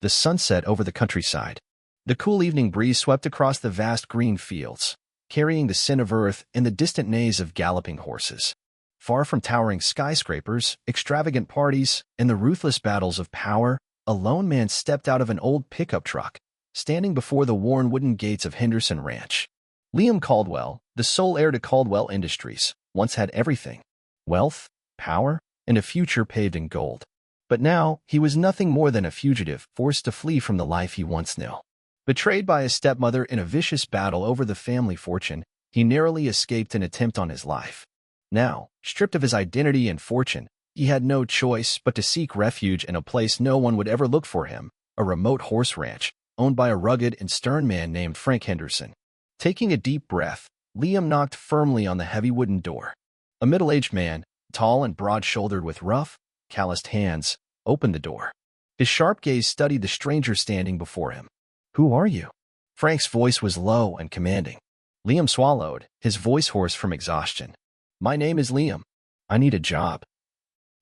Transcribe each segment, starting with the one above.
the sunset over the countryside. The cool evening breeze swept across the vast green fields, carrying the scent of earth and the distant neighs of galloping horses. Far from towering skyscrapers, extravagant parties, and the ruthless battles of power, a lone man stepped out of an old pickup truck, standing before the worn wooden gates of Henderson Ranch. Liam Caldwell, the sole heir to Caldwell Industries, once had everything: wealth, power, and a future paved in gold. But now, he was nothing more than a fugitive, forced to flee from the life he once knew. Betrayed by his stepmother in a vicious battle over the family fortune, he narrowly escaped an attempt on his life. Now, stripped of his identity and fortune, he had no choice but to seek refuge in a place no one would ever look for him, a remote horse ranch, owned by a rugged and stern man named Frank Henderson. Taking a deep breath, Liam knocked firmly on the heavy wooden door. A middle-aged man, tall and broad-shouldered with rough, calloused hands, opened the door. His sharp gaze studied the stranger standing before him. "Who are you?" Frank's voice was low and commanding. Liam swallowed, his voice hoarse from exhaustion. "My name is Liam. I need a job.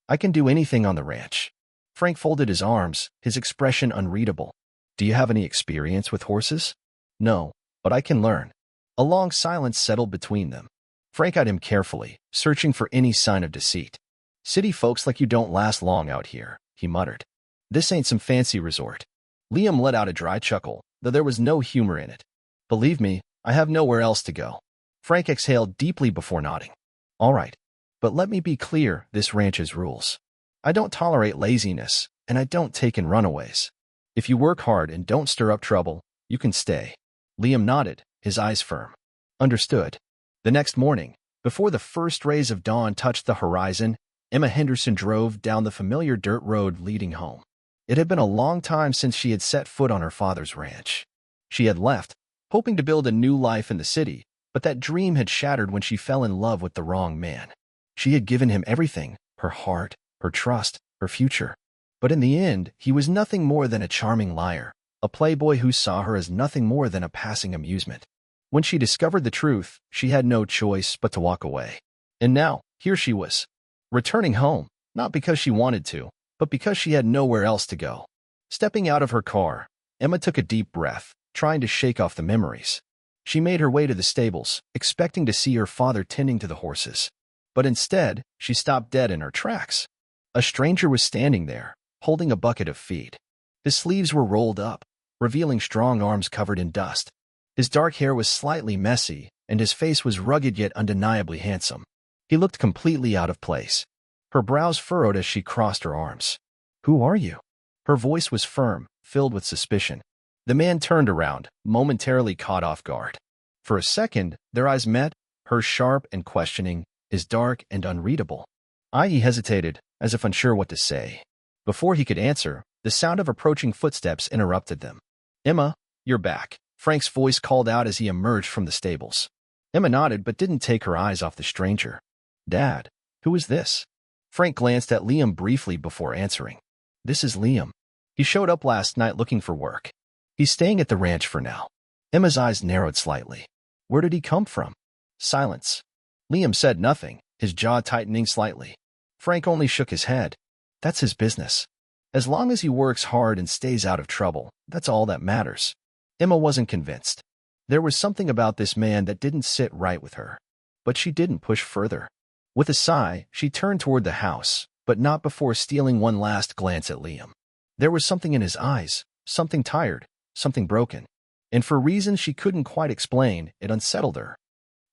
I can do anything on the ranch." Frank folded his arms, his expression unreadable. "Do you have any experience with horses?" "No, but I can learn." A long silence settled between them. Frank eyed him carefully, searching for any sign of deceit. "City folks like you don't last long out here," he muttered. "This ain't some fancy resort." Liam let out a dry chuckle, though there was no humor in it. "Believe me, I have nowhere else to go." Frank exhaled deeply before nodding. "All right, but let me be clear, this ranch has rules. I don't tolerate laziness, and I don't take in runaways. If you work hard and don't stir up trouble, you can stay." Liam nodded, his eyes firm. "Understood." The next morning, before the first rays of dawn touched the horizon, Emma Henderson drove down the familiar dirt road leading home. It had been a long time since she had set foot on her father's ranch. She had left, hoping to build a new life in the city, but that dream had shattered when she fell in love with the wrong man. She had given him everything: her heart, her trust, her future. But in the end, he was nothing more than a charming liar, a playboy who saw her as nothing more than a passing amusement. When she discovered the truth, she had no choice but to walk away. And now, here she was, returning home, not because she wanted to, but because she had nowhere else to go. Stepping out of her car, Emma took a deep breath, trying to shake off the memories. She made her way to the stables, expecting to see her father tending to the horses. But instead, she stopped dead in her tracks. A stranger was standing there, holding a bucket of feed. His sleeves were rolled up, revealing strong arms covered in dust. His dark hair was slightly messy, and his face was rugged yet undeniably handsome. He looked completely out of place. Her brows furrowed as she crossed her arms. "Who are you?" Her voice was firm, filled with suspicion. The man turned around, momentarily caught off guard. For a second, their eyes met, hers sharp and questioning, his dark and unreadable. He hesitated, as if unsure what to say. Before he could answer, the sound of approaching footsteps interrupted them. "Emma, you're back," Frank's voice called out as he emerged from the stables. Emma nodded but didn't take her eyes off the stranger. "Dad, who is this?" Frank glanced at Liam briefly before answering. "This is Liam. He showed up last night looking for work. He's staying at the ranch for now." Emma's eyes narrowed slightly. "Where did he come from?" Silence. Liam said nothing, his jaw tightening slightly. Frank only shook his head. "That's his business. As long as he works hard and stays out of trouble, that's all that matters." Emma wasn't convinced. There was something about this man that didn't sit right with her. But she didn't push further. With a sigh, she turned toward the house, but not before stealing one last glance at Liam. There was something in his eyes, something tired, something broken. And for reasons she couldn't quite explain, it unsettled her.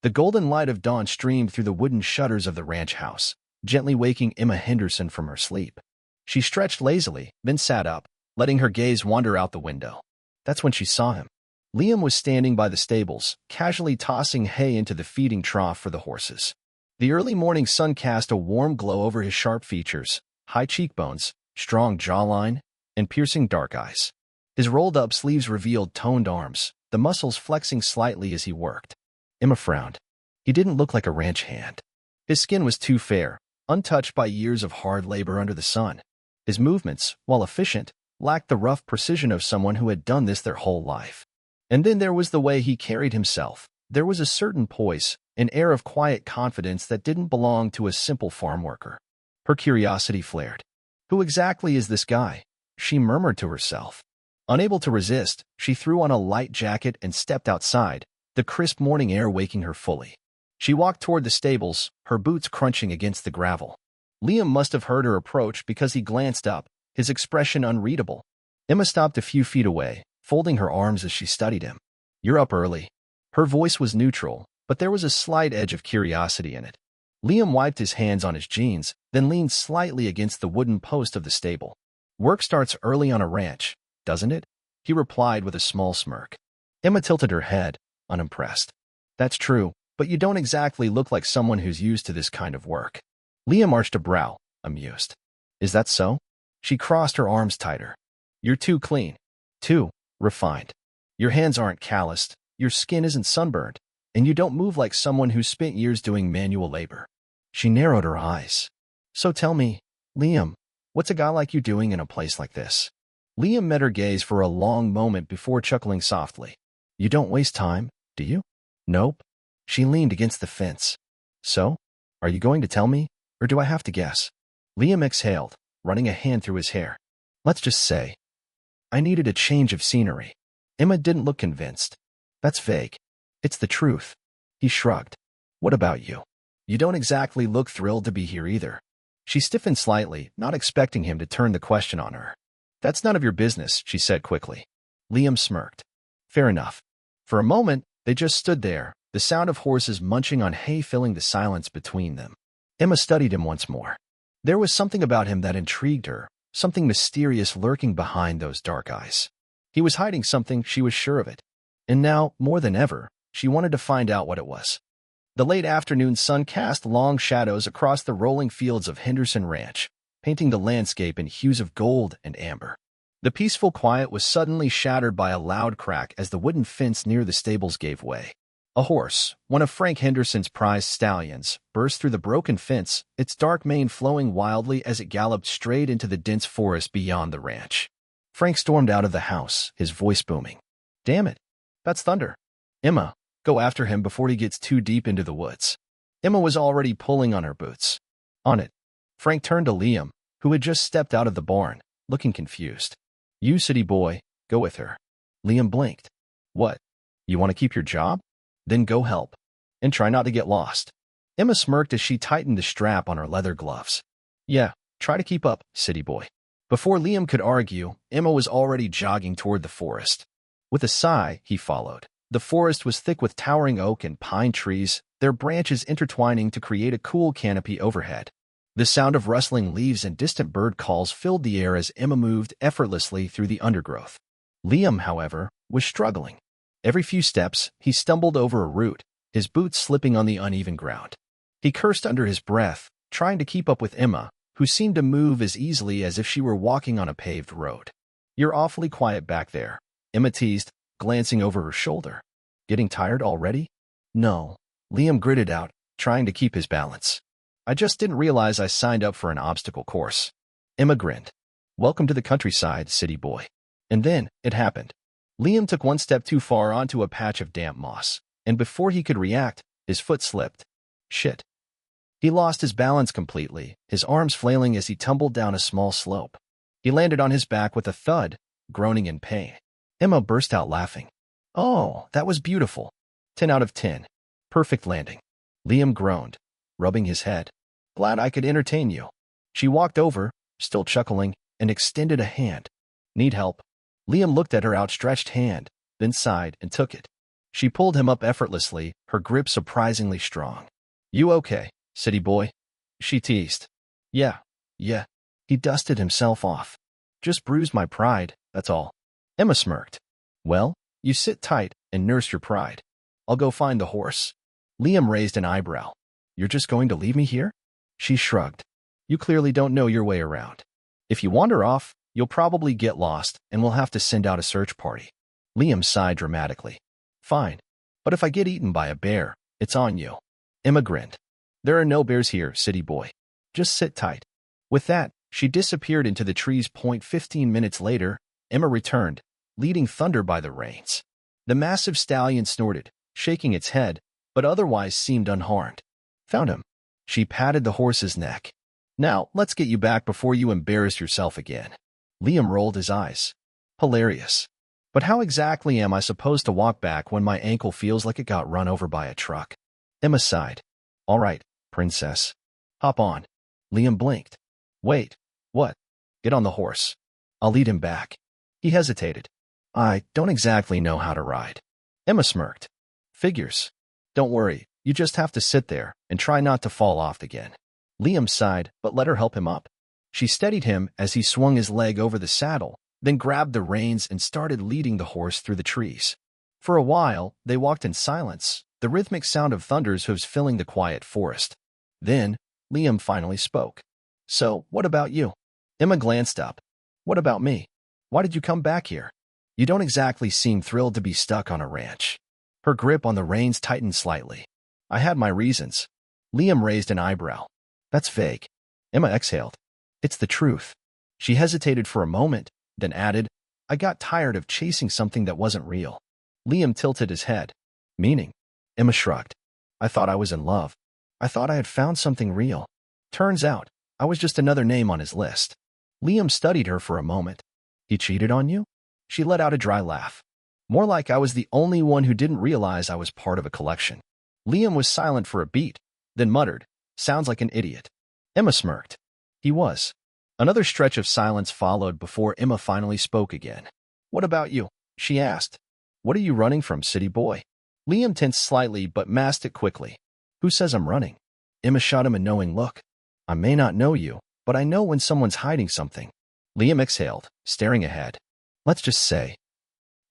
The golden light of dawn streamed through the wooden shutters of the ranch house, gently waking Emma Henderson from her sleep. She stretched lazily, then sat up, letting her gaze wander out the window. That's when she saw him. Liam was standing by the stables, casually tossing hay into the feeding trough for the horses. The early morning sun cast a warm glow over his sharp features, high cheekbones, strong jawline, and piercing dark eyes. His rolled-up sleeves revealed toned arms, the muscles flexing slightly as he worked. Emma frowned. He didn't look like a ranch hand. His skin was too fair, untouched by years of hard labor under the sun. His movements, while efficient, lacked the rough precision of someone who had done this their whole life. And then there was the way he carried himself. There was a certain poise, an air of quiet confidence that didn't belong to a simple farm worker. Her curiosity flared. Who exactly is this guy? She murmured to herself. Unable to resist, she threw on a light jacket and stepped outside, the crisp morning air waking her fully. She walked toward the stables, her boots crunching against the gravel. Liam must have heard her approach because he glanced up, his expression unreadable. Emma stopped a few feet away, folding her arms as she studied him. "You're up early." Her voice was neutral, but there was a slight edge of curiosity in it. Liam wiped his hands on his jeans, then leaned slightly against the wooden post of the stable. "Work starts early on a ranch, doesn't it?" he replied with a small smirk. Emma tilted her head, unimpressed. "That's true, but you don't exactly look like someone who's used to this kind of work." Liam arched a brow, amused. "Is that so?" She crossed her arms tighter. "You're too clean. Too refined. Your hands aren't calloused, your skin isn't sunburned, and you don't move like someone who's spent years doing manual labor." She narrowed her eyes. "So tell me, Liam, what's a guy like you doing in a place like this?" Liam met her gaze for a long moment before chuckling softly. "You don't waste time, do you?" "Nope." She leaned against the fence. "So, are you going to tell me, or do I have to guess?" Liam exhaled, running a hand through his hair. "Let's just say I needed a change of scenery." Emma didn't look convinced. "That's vague." "It's the truth." He shrugged. "What about you? You don't exactly look thrilled to be here either." She stiffened slightly, not expecting him to turn the question on her. "That's none of your business," she said quickly. Liam smirked. "Fair enough." For a moment, they just stood there, the sound of horses munching on hay filling the silence between them. Emma studied him once more. There was something about him that intrigued her, something mysterious lurking behind those dark eyes. He was hiding something, she was sure of it. And now, more than ever, she wanted to find out what it was. The late afternoon sun cast long shadows across the rolling fields of Henderson Ranch, painting the landscape in hues of gold and amber. The peaceful quiet was suddenly shattered by a loud crack as the wooden fence near the stables gave way. A horse, one of Frank Henderson's prized stallions, burst through the broken fence, its dark mane flowing wildly as it galloped straight into the dense forest beyond the ranch. Frank stormed out of the house, his voice booming. "Damn it! That's Thunder. Emma, go after him before he gets too deep into the woods." Emma was already pulling on her boots. "On it." Frank turned to Liam, who had just stepped out of the barn, looking confused. "You city boy, go with her." Liam blinked. "What? You want to keep your job? Then go help. And try not to get lost." Emma smirked as she tightened the strap on her leather gloves. "Yeah, try to keep up, city boy." Before Liam could argue, Emma was already jogging toward the forest. With a sigh, he followed. The forest was thick with towering oak and pine trees, their branches intertwining to create a cool canopy overhead. The sound of rustling leaves and distant bird calls filled the air as Emma moved effortlessly through the undergrowth. Liam, however, was struggling. Every few steps, he stumbled over a root, his boots slipping on the uneven ground. He cursed under his breath, trying to keep up with Emma, who seemed to move as easily as if she were walking on a paved road. "You're awfully quiet back there," Emma teased, glancing over her shoulder. "Getting tired already?" "No," Liam gritted out, trying to keep his balance. "I just didn't realize I signed up for an obstacle course." Emma grinned. "Welcome to the countryside, city boy." And then, it happened. Liam took one step too far onto a patch of damp moss, and before he could react, his foot slipped. Shit. He lost his balance completely, his arms flailing as he tumbled down a small slope. He landed on his back with a thud, groaning in pain. Emma burst out laughing. "Oh, that was beautiful. 10 out of 10. Perfect landing." Liam groaned, rubbing his head. "Glad I could entertain you." She walked over, still chuckling, and extended a hand. "Need help?" Liam looked at her outstretched hand, then sighed and took it. She pulled him up effortlessly, her grip surprisingly strong. "You okay, city boy?" she teased. Yeah. He dusted himself off. "Just bruised my pride, that's all." Emma smirked. "Well, you sit tight and nurse your pride. I'll go find the horse." Liam raised an eyebrow. "You're just going to leave me here?" She shrugged. "You clearly don't know your way around. If you wander off, you'll probably get lost and we'll have to send out a search party." Liam sighed dramatically. "Fine. But if I get eaten by a bear, it's on you." Emma grinned. "There are no bears here, city boy. Just sit tight." With that, she disappeared into the trees. 15 minutes later, Emma returned, leading Thunder by the reins. The massive stallion snorted, shaking its head, but otherwise seemed unharmed. "Found him." She patted the horse's neck. "Now, let's get you back before you embarrass yourself again." Liam rolled his eyes. Hilarious. But how exactly am I supposed to walk back when my ankle feels like it got run over by a truck? Emma sighed. All right, princess. Hop on. Liam blinked. Wait. What? Get on the horse. I'll lead him back. He hesitated. I don't exactly know how to ride. Emma smirked. Figures. Don't worry, you just have to sit there and try not to fall off again. Liam sighed, but let her help him up. She steadied him as he swung his leg over the saddle, then grabbed the reins and started leading the horse through the trees. For a while, they walked in silence, the rhythmic sound of thunder's hooves filling the quiet forest. Then, Liam finally spoke. So, what about you? Emma glanced up. What about me? Why did you come back here? You don't exactly seem thrilled to be stuck on a ranch. Her grip on the reins tightened slightly. I had my reasons. Liam raised an eyebrow. That's vague. Emma exhaled. It's the truth. She hesitated for a moment, then added, I got tired of chasing something that wasn't real. Liam tilted his head. Meaning? Emma shrugged. I thought I was in love. I thought I had found something real. Turns out, I was just another name on his list. Liam studied her for a moment. He cheated on you? She let out a dry laugh. More like I was the only one who didn't realize I was part of a collection. Liam was silent for a beat, then muttered, Sounds like an idiot. Emma smirked. He was. Another stretch of silence followed before Emma finally spoke again. What about you? She asked. What are you running from, city boy? Liam tensed slightly but masked it quickly. Who says I'm running? Emma shot him a knowing look. I may not know you, but I know when someone's hiding something. Liam exhaled, staring ahead. Let's just say,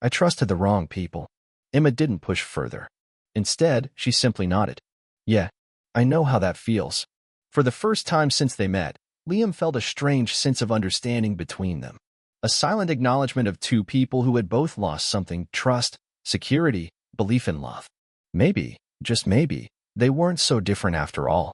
I trusted the wrong people. Emma didn't push further. Instead, she simply nodded. Yeah, I know how that feels. For the first time since they met, Liam felt a strange sense of understanding between them. A silent acknowledgement of two people who had both lost something: trust, security, belief in love. Maybe, just maybe, they weren't so different after all.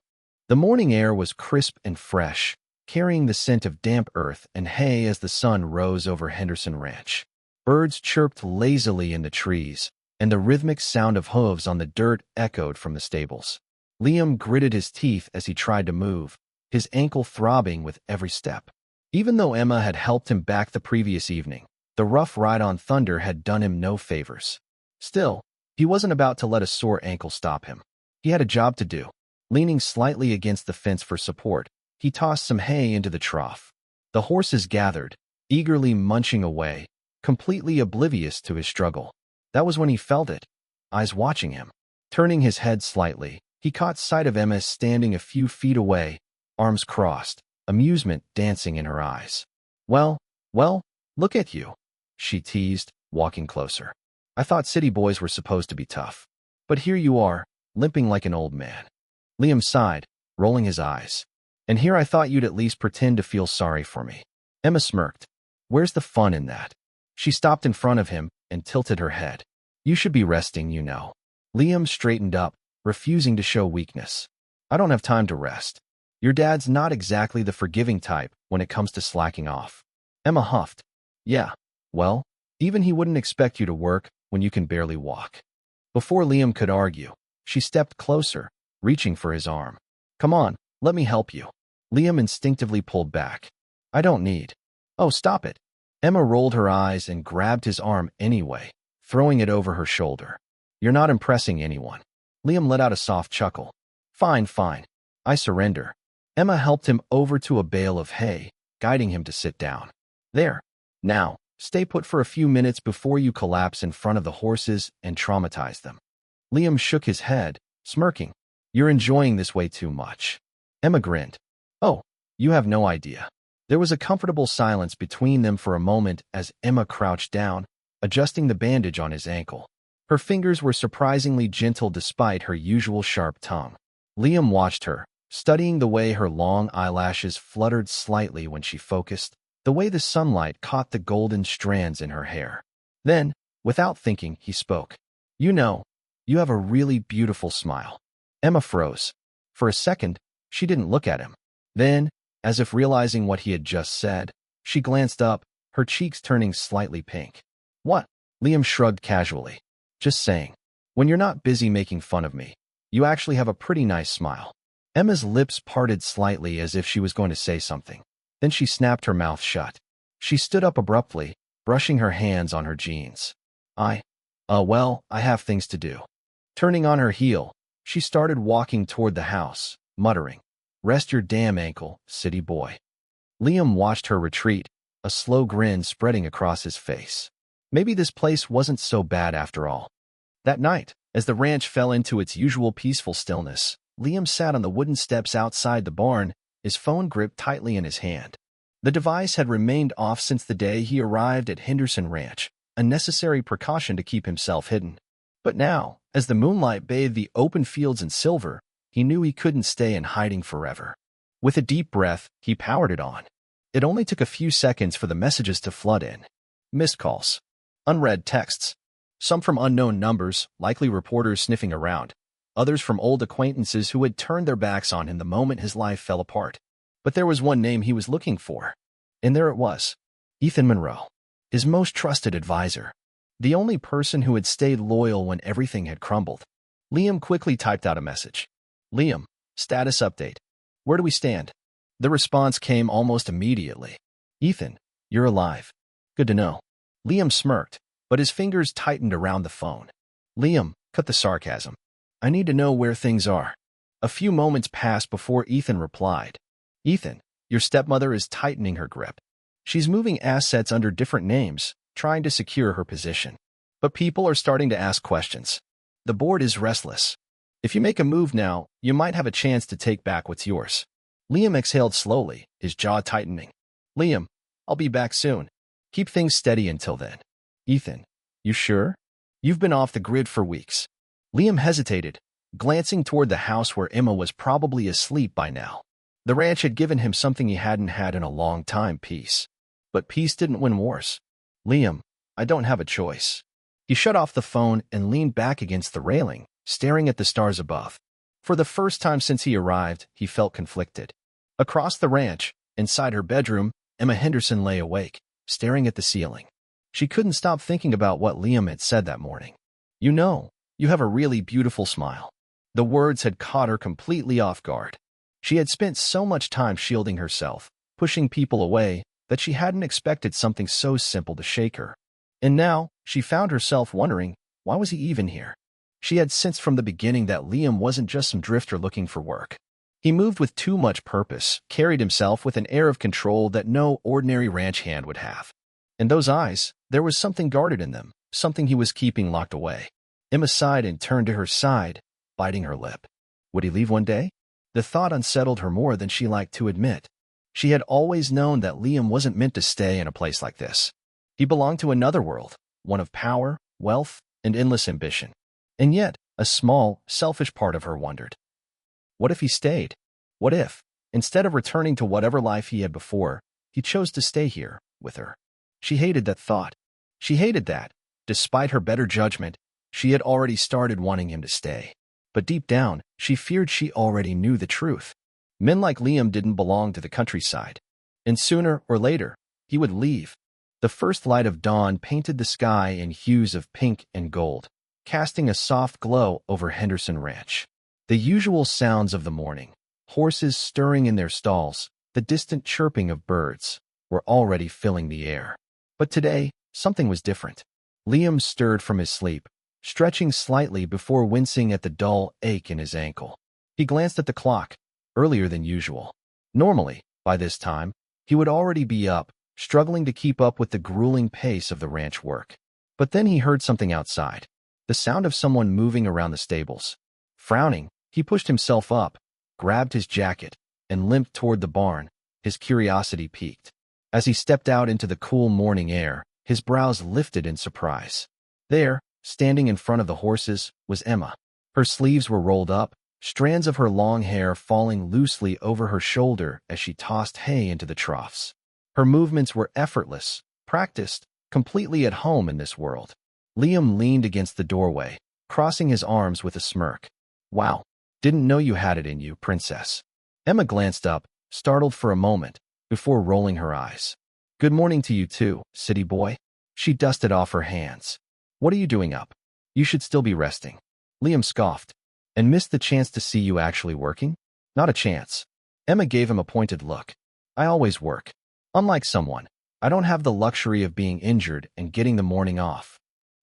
The morning air was crisp and fresh, carrying the scent of damp earth and hay as the sun rose over Henderson Ranch. Birds chirped lazily in the trees, and the rhythmic sound of hooves on the dirt echoed from the stables. Liam gritted his teeth as he tried to move, his ankle throbbing with every step. Even though Emma had helped him back the previous evening, the rough ride on Thunder had done him no favors. Still, he wasn't about to let a sore ankle stop him. He had a job to do. Leaning slightly against the fence for support, he tossed some hay into the trough. The horses gathered, eagerly munching away, completely oblivious to his struggle. That was when he felt it, eyes watching him. Turning his head slightly, he caught sight of Emma standing a few feet away, arms crossed, amusement dancing in her eyes. Well, look at you, she teased, walking closer. I thought city boys were supposed to be tough. But here you are, limping like an old man. Liam sighed, rolling his eyes. And here I thought you'd at least pretend to feel sorry for me. Emma smirked. Where's the fun in that? She stopped in front of him and tilted her head. You should be resting, you know. Liam straightened up, refusing to show weakness. I don't have time to rest. Your dad's not exactly the forgiving type when it comes to slacking off. Emma huffed. Yeah, well, even he wouldn't expect you to work when you can barely walk. Before Liam could argue, she stepped closer, reaching for his arm. Come on, let me help you. Liam instinctively pulled back. I don't need. Oh, stop it. Emma rolled her eyes and grabbed his arm anyway, throwing it over her shoulder. You're not impressing anyone. Liam let out a soft chuckle. Fine. I surrender. Emma helped him over to a bale of hay, guiding him to sit down. There. Now, stay put for a few minutes before you collapse in front of the horses and traumatize them. Liam shook his head, smirking. You're enjoying this way too much. Emma grinned. Oh, you have no idea. There was a comfortable silence between them for a moment as Emma crouched down, adjusting the bandage on his ankle. Her fingers were surprisingly gentle despite her usual sharp tongue. Liam watched her, studying the way her long eyelashes fluttered slightly when she focused, the way the sunlight caught the golden strands in her hair. Then, without thinking, he spoke. You know, you have a really beautiful smile. Emma froze. For a second, she didn't look at him. Then, as if realizing what he had just said, she glanced up, her cheeks turning slightly pink. What? Liam shrugged casually. Just saying. When you're not busy making fun of me, you actually have a pretty nice smile. Emma's lips parted slightly as if she was going to say something. Then she snapped her mouth shut. She stood up abruptly, brushing her hands on her jeans. Well, I have things to do. Turning on her heel, she started walking toward the house, muttering, "Rest your damn ankle, city boy." Liam watched her retreat, a slow grin spreading across his face. Maybe this place wasn't so bad after all. That night, as the ranch fell into its usual peaceful stillness, Liam sat on the wooden steps outside the barn, his phone gripped tightly in his hand. The device had remained off since the day he arrived at Henderson Ranch, a necessary precaution to keep himself hidden. But now, as the moonlight bathed the open fields in silver, he knew he couldn't stay in hiding forever. With a deep breath, he powered it on. It only took a few seconds for the messages to flood in. Missed calls. Unread texts. Some from unknown numbers, likely reporters sniffing around. Others from old acquaintances who had turned their backs on him the moment his life fell apart. But there was one name he was looking for. And there it was. Ethan Monroe. His most trusted advisor. The only person who had stayed loyal when everything had crumbled. Liam quickly typed out a message. "Liam, status update. Where do we stand?" The response came almost immediately. "Ethan, you're alive. Good to know." Liam smirked, but his fingers tightened around the phone. "Liam, cut the sarcasm. I need to know where things are." A few moments passed before Ethan replied. "Ethan, your stepmother is tightening her grip. She's moving assets under different names, trying to secure her position. But people are starting to ask questions. The board is restless. If you make a move now, you might have a chance to take back what's yours." Liam exhaled slowly, his jaw tightening. "Liam, I'll be back soon. Keep things steady until then." "Ethan, you sure? You've been off the grid for weeks." Liam hesitated, glancing toward the house where Emma was probably asleep by now. The ranch had given him something he hadn't had in a long time, peace. But peace didn't win wars. "Liam, I don't have a choice." He shut off the phone and leaned back against the railing, staring at the stars above. For the first time since he arrived, he felt conflicted. Across the ranch, inside her bedroom, Emma Henderson lay awake, staring at the ceiling. She couldn't stop thinking about what Liam had said that morning. "You know, you have a really beautiful smile." The words had caught her completely off guard. She had spent so much time shielding herself, pushing people away, that she hadn't expected something so simple to shake her. And now, she found herself wondering, why was he even here? She had sensed from the beginning that Liam wasn't just some drifter looking for work. He moved with too much purpose, carried himself with an air of control that no ordinary ranch hand would have. In those eyes, there was something guarded in them, something he was keeping locked away. Emma sighed and turned to her side, biting her lip. Would he leave one day? The thought unsettled her more than she liked to admit. She had always known that Liam wasn't meant to stay in a place like this. He belonged to another world, one of power, wealth, and endless ambition. And yet, a small, selfish part of her wondered. What if he stayed? What if, instead of returning to whatever life he had before, he chose to stay here, with her? She hated that thought. She hated that, despite her better judgment, she had already started wanting him to stay. But deep down, she feared she already knew the truth. Men like Liam didn't belong to the countryside. And sooner or later, he would leave. The first light of dawn painted the sky in hues of pink and gold, casting a soft glow over Henderson Ranch. The usual sounds of the morning, horses stirring in their stalls, the distant chirping of birds, were already filling the air. But today, something was different. Liam stirred from his sleep, stretching slightly before wincing at the dull ache in his ankle. He glanced at the clock, earlier than usual. Normally, by this time, he would already be up, struggling to keep up with the grueling pace of the ranch work. But then he heard something outside, the sound of someone moving around the stables. Frowning, he pushed himself up, grabbed his jacket, and limped toward the barn, his curiosity piqued. As he stepped out into the cool morning air, his brows lifted in surprise. There, standing in front of the horses, was Emma. Her sleeves were rolled up, strands of her long hair falling loosely over her shoulder as she tossed hay into the troughs. Her movements were effortless, practiced, completely at home in this world. Liam leaned against the doorway, crossing his arms with a smirk. "Wow, didn't know you had it in you, princess." Emma glanced up, startled for a moment, before rolling her eyes. "Good morning to you too, city boy." She dusted off her hands. "What are you doing up? You should still be resting." Liam scoffed. "And missed the chance to see you actually working?" "Not a chance." Emma gave him a pointed look. "I always work. Unlike someone. I don't have the luxury of being injured and getting the morning off.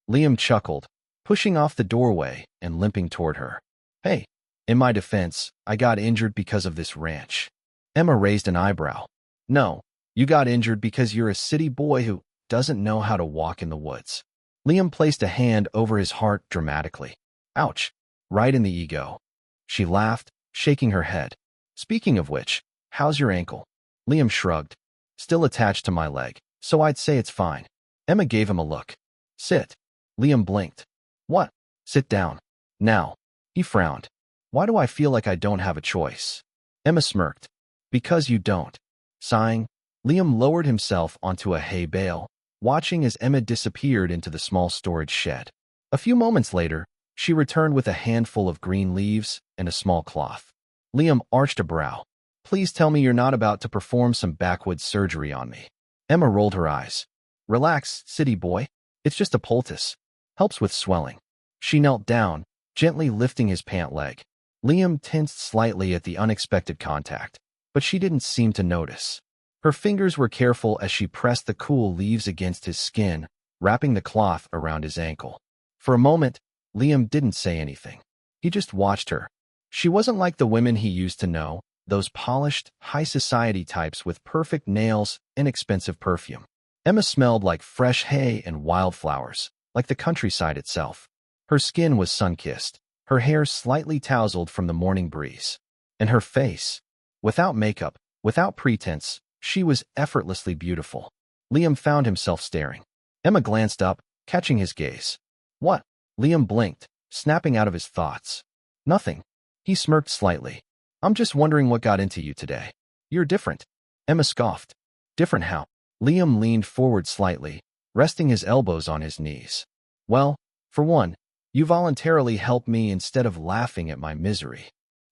Liam chuckled, pushing off the doorway and limping toward her. Hey, in my defense, I got injured because of this ranch. Emma raised an eyebrow. No, you got injured because you're a city boy who doesn't know how to walk in the woods. Liam placed a hand over his heart dramatically. Ouch, right in the ego. She laughed, shaking her head. Speaking of which, how's your ankle? Liam shrugged. Still attached to my leg, so I'd say it's fine. Emma gave him a look. Sit. Liam blinked. What? Sit down. Now. He frowned. Why do I feel like I don't have a choice? Emma smirked. Because you don't. Sighing, Liam lowered himself onto a hay bale, watching as Emma disappeared into the small storage shed. A few moments later, she returned with a handful of green leaves and a small cloth. Liam arched a brow. Please tell me you're not about to perform some backwoods surgery on me. Emma rolled her eyes. Relax, city boy. It's just a poultice. Helps with swelling. She knelt down, gently lifting his pant leg. Liam tensed slightly at the unexpected contact, but she didn't seem to notice. Her fingers were careful as she pressed the cool leaves against his skin, wrapping the cloth around his ankle. For a moment, Liam didn't say anything. He just watched her. She wasn't like the women he used to know, those polished, high-society types with perfect nails and expensive perfume. Emma smelled like fresh hay and wildflowers, like the countryside itself. Her skin was sun-kissed, her hair slightly tousled from the morning breeze. And her face, without makeup, without pretense, she was effortlessly beautiful. Liam found himself staring. Emma glanced up, catching his gaze. What? Liam blinked, snapping out of his thoughts. Nothing. He smirked slightly. I'm just wondering what got into you today. You're different. Emma scoffed. Different how? Liam leaned forward slightly, resting his elbows on his knees. Well, for one, you voluntarily helped me instead of laughing at my misery.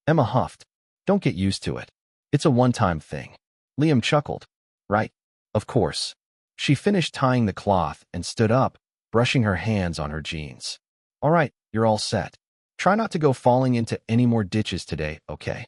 Emma huffed. Don't get used to it. It's a one-time thing. Liam chuckled. Right? Of course. She finished tying the cloth and stood up, brushing her hands on her jeans. All right, you're all set. Try not to go falling into any more ditches today, okay?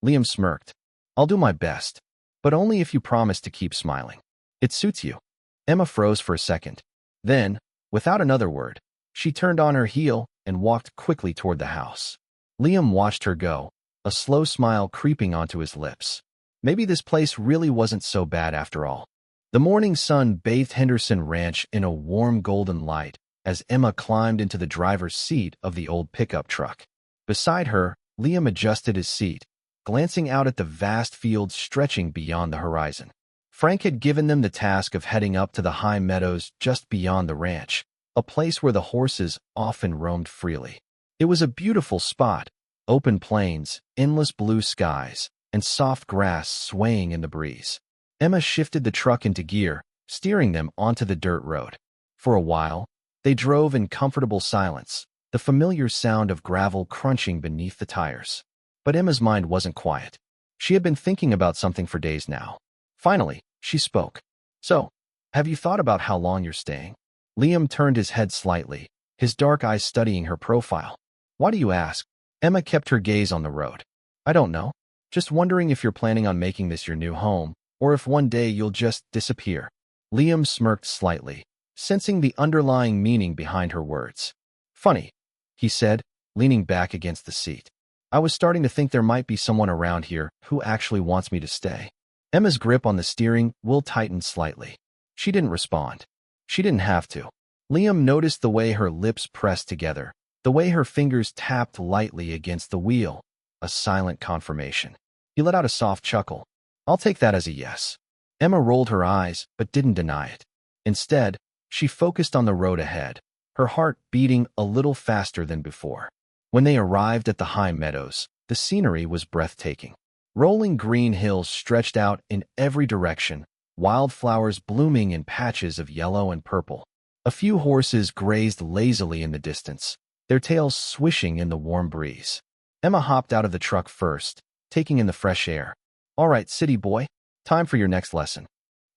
Liam smirked. I'll do my best, but only if you promise to keep smiling. It suits you. Emma froze for a second. Then, without another word, she turned on her heel and walked quickly toward the house. Liam watched her go, a slow smile creeping onto his lips. Maybe this place really wasn't so bad after all. The morning sun bathed Henderson Ranch in a warm golden light as Emma climbed into the driver's seat of the old pickup truck. Beside her, Liam adjusted his seat, glancing out at the vast fields stretching beyond the horizon. Frank had given them the task of heading up to the high meadows just beyond the ranch, a place where the horses often roamed freely. It was a beautiful spot, open plains, endless blue skies, and soft grass swaying in the breeze. Emma shifted the truck into gear, steering them onto the dirt road. For a while, they drove in comfortable silence, the familiar sound of gravel crunching beneath the tires. But Emma's mind wasn't quiet. She had been thinking about something for days now. Finally, she spoke. So, have you thought about how long you're staying? Liam turned his head slightly, his dark eyes studying her profile. Why do you ask? Emma kept her gaze on the road. I don't know. Just wondering if you're planning on making this your new home, or if one day you'll just disappear. Liam smirked slightly, sensing the underlying meaning behind her words. Funny, he said, leaning back against the seat. I was starting to think there might be someone around here who actually wants me to stay. Emma's grip on the steering wheel tightened slightly. She didn't respond. She didn't have to. Liam noticed the way her lips pressed together, the way her fingers tapped lightly against the wheel, a silent confirmation. He let out a soft chuckle. I'll take that as a yes. Emma rolled her eyes, but didn't deny it. Instead, she focused on the road ahead, her heart beating a little faster than before. When they arrived at the high meadows, the scenery was breathtaking. Rolling green hills stretched out in every direction, wildflowers blooming in patches of yellow and purple. A few horses grazed lazily in the distance, their tails swishing in the warm breeze. Emma hopped out of the truck first, taking in the fresh air. All right, city boy, time for your next lesson.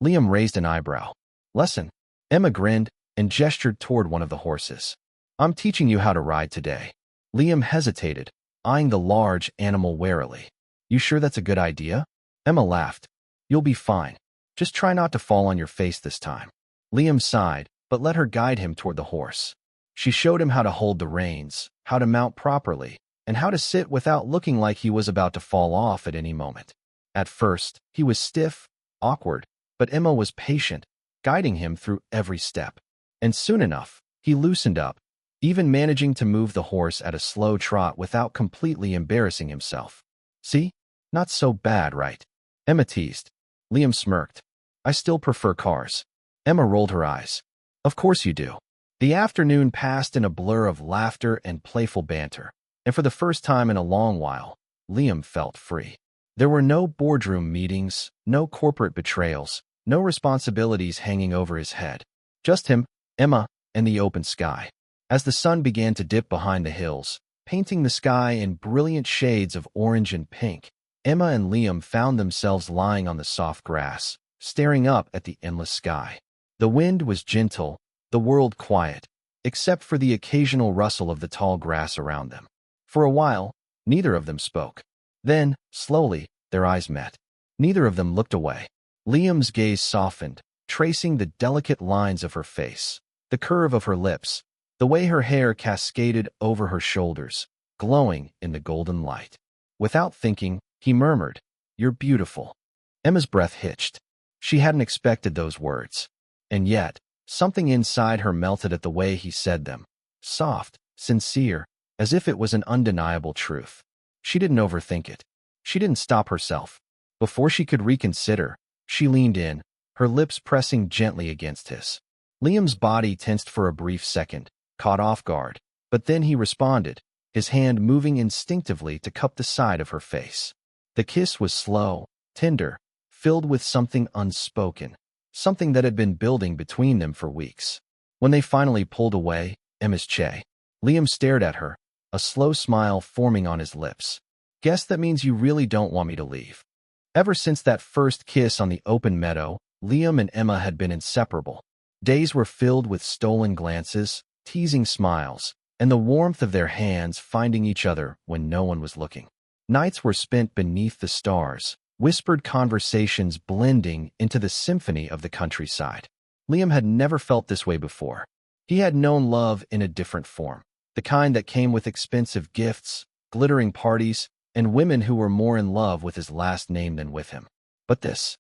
Liam raised an eyebrow. Lesson? Emma grinned and gestured toward one of the horses. I'm teaching you how to ride today. Liam hesitated, eyeing the large animal warily. You sure that's a good idea? Emma laughed. You'll be fine. Just try not to fall on your face this time. Liam sighed, but let her guide him toward the horse. She showed him how to hold the reins, how to mount properly, and how to sit without looking like he was about to fall off at any moment. At first, he was stiff, awkward, but Emma was patient, guiding him through every step. And soon enough, he loosened up, even managing to move the horse at a slow trot without completely embarrassing himself. See? Not so bad, right? Emma teased. Liam smirked. I still prefer cars. Emma rolled her eyes. Of course you do. The afternoon passed in a blur of laughter and playful banter, and for the first time in a long while, Liam felt free. There were no boardroom meetings, no corporate betrayals, no responsibilities hanging over his head. Just him, Emma, and the open sky. As the sun began to dip behind the hills, painting the sky in brilliant shades of orange and pink, Emma and Liam found themselves lying on the soft grass, staring up at the endless sky. The wind was gentle, the world quiet, except for the occasional rustle of the tall grass around them. For a while, neither of them spoke. Then, slowly, their eyes met. Neither of them looked away. Liam's gaze softened, tracing the delicate lines of her face, the curve of her lips, the way her hair cascaded over her shoulders, glowing in the golden light. Without thinking, he murmured, "You're beautiful." Emma's breath hitched. She hadn't expected those words. And yet, something inside her melted at the way he said them. Soft, sincere, as if it was an undeniable truth. She didn't overthink it. She didn't stop herself. Before she could reconsider, she leaned in, her lips pressing gently against his. Liam's body tensed for a brief second, caught off guard, but then he responded, his hand moving instinctively to cup the side of her face. The kiss was slow, tender, filled with something unspoken, something that had been building between them for weeks. When they finally pulled away, Emma's che. Liam stared at her, a slow smile forming on his lips. Guess that means you really don't want me to leave. Ever since that first kiss on the open meadow, Liam and Emma had been inseparable. Days were filled with stolen glances, teasing smiles, and the warmth of their hands finding each other when no one was looking. Nights were spent beneath the stars, whispered conversations blending into the symphony of the countryside. Liam had never felt this way before. He had known love in a different form, the kind that came with expensive gifts, glittering parties, and women who were more in love with his last name than with him. But this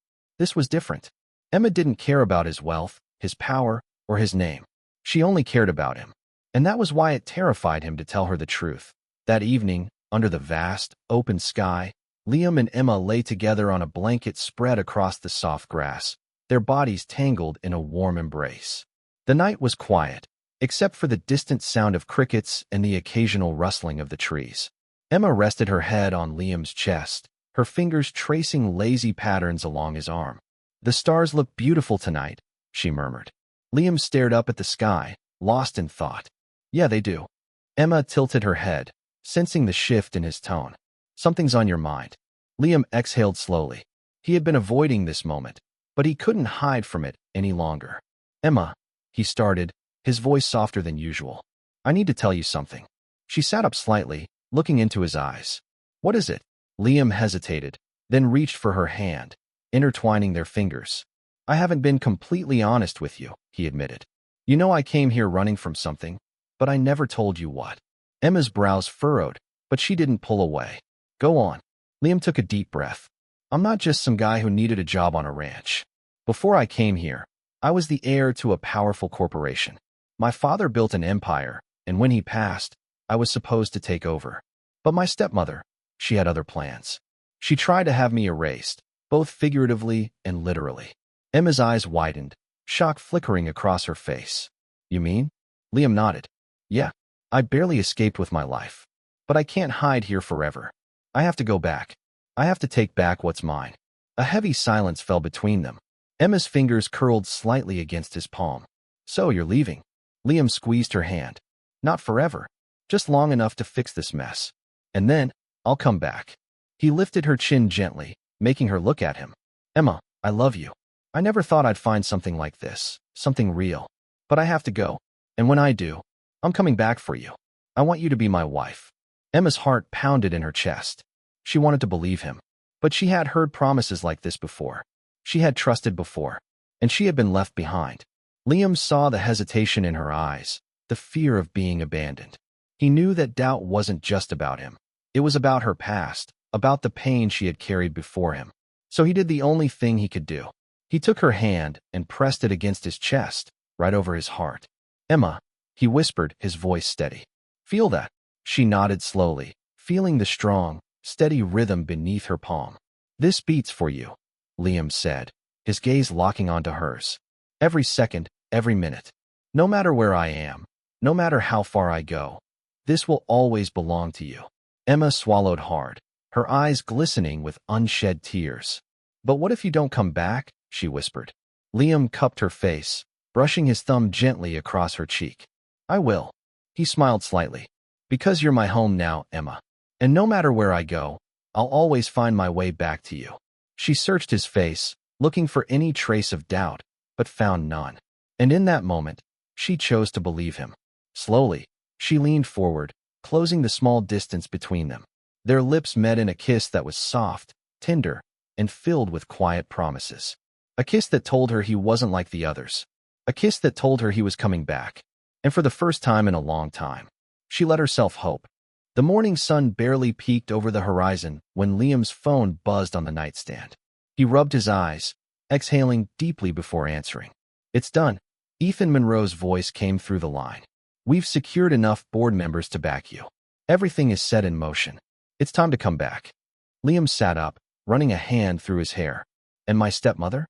was different. Emma didn't care about his wealth, his power, or his name. She only cared about him. And that was why it terrified him to tell her the truth. That evening, under the vast, open sky, Liam and Emma lay together on a blanket spread across the soft grass, their bodies tangled in a warm embrace. The night was quiet, except for the distant sound of crickets and the occasional rustling of the trees. Emma rested her head on Liam's chest, her fingers tracing lazy patterns along his arm. "The stars look beautiful tonight," she murmured. Liam stared up at the sky, lost in thought. "Yeah, they do." Emma tilted her head, sensing the shift in his tone. "Something's on your mind." Liam exhaled slowly. He had been avoiding this moment, but he couldn't hide from it any longer. "Emma," he started, his voice softer than usual. "I need to tell you something." She sat up slightly, looking into his eyes. "What is it?" Liam hesitated, then reached for her hand, intertwining their fingers. "I haven't been completely honest with you," he admitted. "You know I came here running from something, but I never told you what." Emma's brows furrowed, but she didn't pull away. "Go on." Liam took a deep breath. "I'm not just some guy who needed a job on a ranch. Before I came here, I was the heir to a powerful corporation. My father built an empire, and when he passed, I was supposed to take over. But my stepmother, she had other plans. She tried to have me erased, both figuratively and literally." Emma's eyes widened, shock flickering across her face. "You mean?" Liam nodded. "Yeah, I barely escaped with my life. But I can't hide here forever. I have to go back. I have to take back what's mine." A heavy silence fell between them. Emma's fingers curled slightly against his palm. "So you're leaving?" Liam squeezed her hand. "Not forever. Just long enough to fix this mess. And then, I'll come back." He lifted her chin gently, making her look at him. "Emma, I love you. I never thought I'd find something like this, something real. But I have to go. And when I do, I'm coming back for you. I want you to be my wife." Emma's heart pounded in her chest. She wanted to believe him. But she had heard promises like this before. she had trusted before, and she had been left behind. Liam saw the hesitation in her eyes, the fear of being abandoned. He knew that doubt wasn't just about him. It was about her past, about the pain she had carried before him. So he did the only thing he could do. He took her hand and pressed it against his chest, right over his heart. "Emma," he whispered, his voice steady. "Feel that?" She nodded slowly, feeling the strong, steady rhythm beneath her palm. "This beats for you," Liam said, his gaze locking onto hers. "Every second, every minute. No matter where I am, no matter how far I go, this will always belong to you." Emma swallowed hard, her eyes glistening with unshed tears. "But what if you don't come back?" she whispered. Liam cupped her face, brushing his thumb gently across her cheek. "I will." He smiled slightly. "Because you're my home now, Emma. And no matter where I go, I'll always find my way back to you." She searched his face, looking for any trace of doubt, but found none. And in that moment, she chose to believe him. Slowly, she leaned forward, closing the small distance between them. Their lips met in a kiss that was soft, tender, and filled with quiet promises. A kiss that told her he wasn't like the others. A kiss that told her he was coming back. And for the first time in a long time, she let herself hope. The morning sun barely peeked over the horizon when Liam's phone buzzed on the nightstand. He rubbed his eyes, exhaling deeply before answering. "It's done." Ethan Monroe's voice came through the line. "We've secured enough board members to back you. Everything is set in motion. It's time to come back." Liam sat up, running a hand through his hair. "And my stepmother?"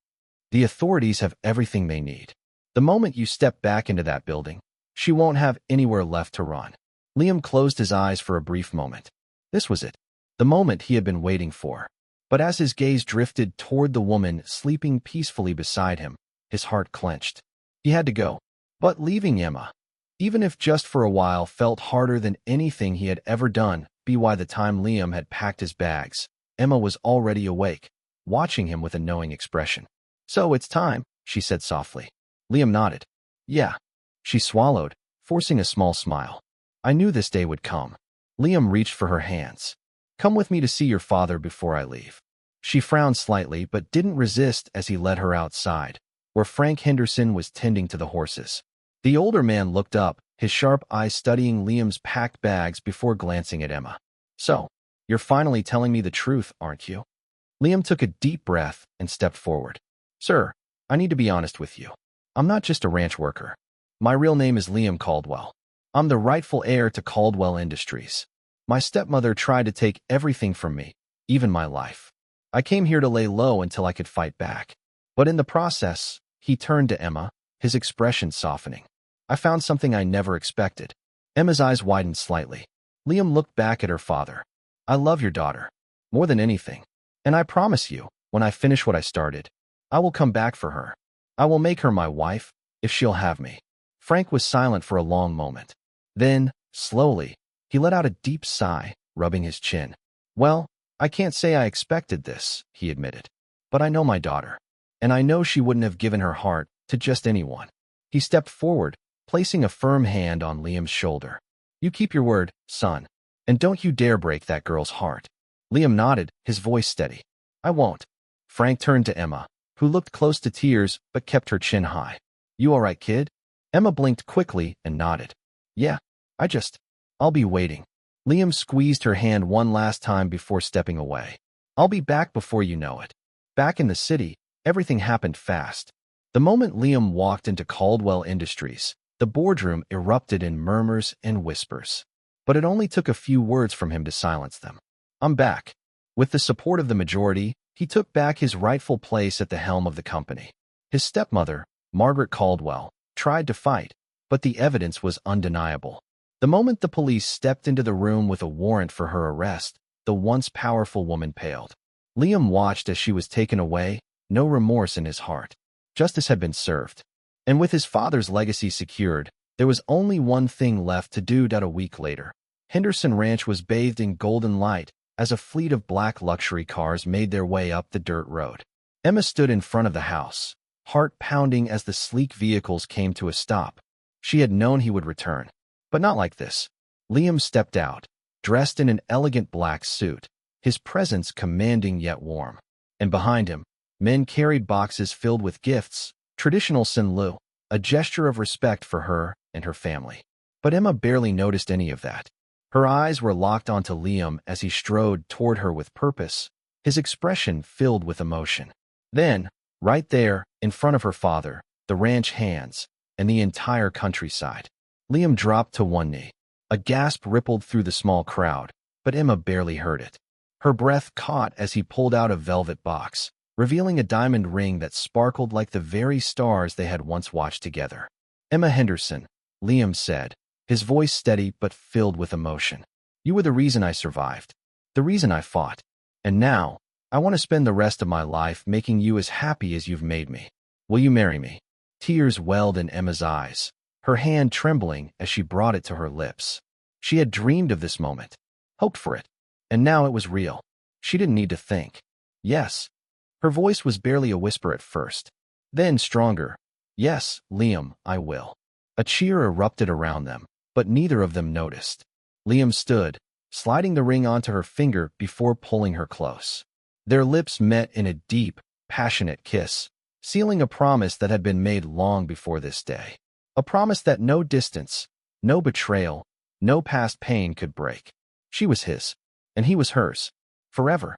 "The authorities have everything they need. The moment you step back into that building, she won't have anywhere left to run." Liam closed his eyes for a brief moment. This was it, the moment he had been waiting for. But as his gaze drifted toward the woman sleeping peacefully beside him, his heart clenched. He had to go. But leaving Emma, even if just for a while, felt harder than anything he had ever done. By the time Liam had packed his bags, Emma was already awake, watching him with a knowing expression. "So it's time," she said softly. Liam nodded. "Yeah." She swallowed, forcing a small smile. "I knew this day would come." Liam reached for her hands. "Come with me to see your father before I leave." She frowned slightly but didn't resist as he led her outside, where Frank Henderson was tending to the horses. The older man looked up, his sharp eyes studying Liam's packed bags before glancing at Emma. "So, you're finally telling me the truth, aren't you?" Liam took a deep breath and stepped forward. "Sir, I need to be honest with you. I'm not just a ranch worker. My real name is Liam Caldwell. I'm the rightful heir to Caldwell Industries. My stepmother tried to take everything from me, even my life. I came here to lay low until I could fight back. But in the process," he turned to Emma, his expression softening, "I found something I never expected." Emma's eyes widened slightly. Liam looked back at her father. "I love your daughter, more than anything. And I promise you, when I finish what I started, I will come back for her. I will make her my wife, if she'll have me." Frank was silent for a long moment. Then, slowly, he let out a deep sigh, rubbing his chin. "Well, I can't say I expected this," he admitted. "But I know my daughter. And I know she wouldn't have given her heart to just anyone." He stepped forward, placing a firm hand on Liam's shoulder. "You keep your word, son. And don't you dare break that girl's heart." Liam nodded, his voice steady. "I won't." Frank turned to Emma, who looked close to tears but kept her chin high. "You all right, kid?" Emma blinked quickly and nodded. "Yeah, I'll be waiting." Liam squeezed her hand one last time before stepping away. "I'll be back before you know it." Back in the city, everything happened fast. The moment Liam walked into Caldwell Industries, the boardroom erupted in murmurs and whispers. But it only took a few words from him to silence them. "I'm back." With the support of the majority, he took back his rightful place at the helm of the company. His stepmother, Margaret Caldwell, tried to fight, but the evidence was undeniable. The moment the police stepped into the room with a warrant for her arrest, the once powerful woman paled. Liam watched as she was taken away, no remorse in his heart. Justice had been served. And with his father's legacy secured, there was only one thing left to do. A week later, Henderson Ranch was bathed in golden light as a fleet of black luxury cars made their way up the dirt road. Emma stood in front of the house, heart pounding as the sleek vehicles came to a stop. She had known he would return. But not like this. Liam stepped out, dressed in an elegant black suit, his presence commanding yet warm. And behind him, Men carried boxes filled with gifts, traditional Sinlu, a gesture of respect for her and her family. But Emma barely noticed any of that. Her eyes were locked onto Liam as he strode toward her with purpose, his expression filled with emotion. Then, right there, in front of her father, the ranch hands, and the entire countryside, Liam dropped to one knee. A gasp rippled through the small crowd, but Emma barely heard it. Her breath caught as he pulled out a velvet box, revealing a diamond ring that sparkled like the very stars they had once watched together. "Emma Henderson," Liam said, his voice steady but filled with emotion. "You were the reason I survived, the reason I fought. And now, I want to spend the rest of my life making you as happy as you've made me. Will you marry me?" Tears welled in Emma's eyes, her hand trembling as she brought it to her lips. She had dreamed of this moment, hoped for it, and now it was real. She didn't need to think. "Yes." Her voice was barely a whisper at first, then stronger. "Yes, Liam, I will." A cheer erupted around them, but neither of them noticed. Liam stood, sliding the ring onto her finger before pulling her close. Their lips met in a deep, passionate kiss, sealing a promise that had been made long before this day. A promise that no distance, no betrayal, no past pain could break. She was his, and he was hers, forever.